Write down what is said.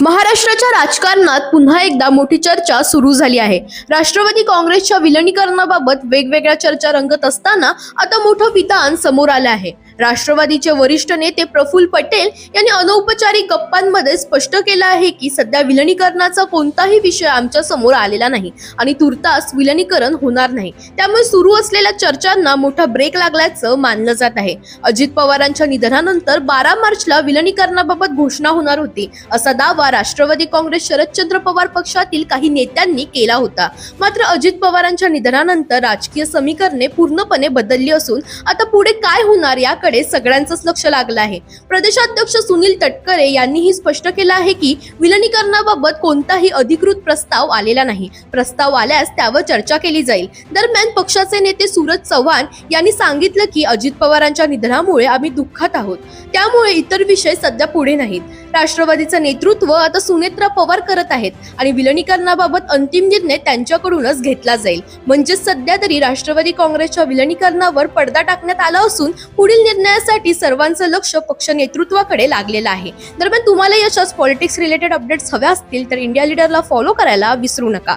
महाराष्ट्राच्या राजकारणात पुन्हा एकदा मोठी चर्चा सुरू झाली आहे। राष्ट्रवादी काँग्रेसच्या विलिनीकरणाबाबत वेगवेगळ्या चर्चा रंगत असताना आता मोठं विधान समोर आलं आहे। राष्ट्रवादीचे वरिष्ठ नेते प्रफुल्ल पटेल यांनी अनौपचारिक गप्पांमध्ये स्पष्ट केलं आहे की सध्या विलिनीकरणाचा कोणताही विषय आमच्या समोर आलेला नाही आणि तुर्तास विलिनीकरण होणार नाही। त्यामुळे सुरू असलेल्या चर्चांना मोठा ब्रेक लागल्याचं मानलं जात आहे। अजित पवारांच्या निधनानंतर 12 मार्चला विलिनीकरणाबाबत घोषणा होणार होती असा दावा राष्ट्रवादी काँग्रेस शरदचंद्र पवार पक्षातील काही नेत्यांनी केला होता। मात्र अजित पवारांच्या निधनानंतर राजकीय समीकरणे पूर्णपणे बदलली असून आता पुढे काय होणार याकडे सगळ्यांचंच लक्ष लागलं आहे। प्रदेशाध्यक्ष सुनील तटकरे यांनीही स्पष्ट केलं आहे की विलिनीकरणाबाबत कोणताही अधिकृत प्रस्ताव आलेला नाही। प्रस्ताव आल्यास त्यावर चर्चा केली जाईल। दरम्यान पक्षाचे नेते सूरज चव्हाण यांनी सांगितलं की अजित पवारांच्या निधनामुळे आम्ही दुःखात आहोत, त्यामुळे इतर विषय सध्या पुढे नाहीत। राष्ट्रवादीचं नेतृत्व आता सुनेत्रा पवार करत आहेत आणि विलिनीकरणाबाबत अंतिम निर्णय त्यांच्याकडूनच घेतला जाईल। म्हणजे सध्या तरी राष्ट्रवादी काँग्रेसच्या विलिनीकरणावर पडदा टाकण्यात आला असून पुढील निर्णयासाठी सर्वांचं लक्ष पक्ष नेतृत्वाकडे लागलेलं आहे। दरम्यान तुम्हाला याच्याच पॉलिटिक्स रिलेटेड अपडेट्स हव्या असतील तर इंडिया लीडरला फॉलो करायला विसरू नका।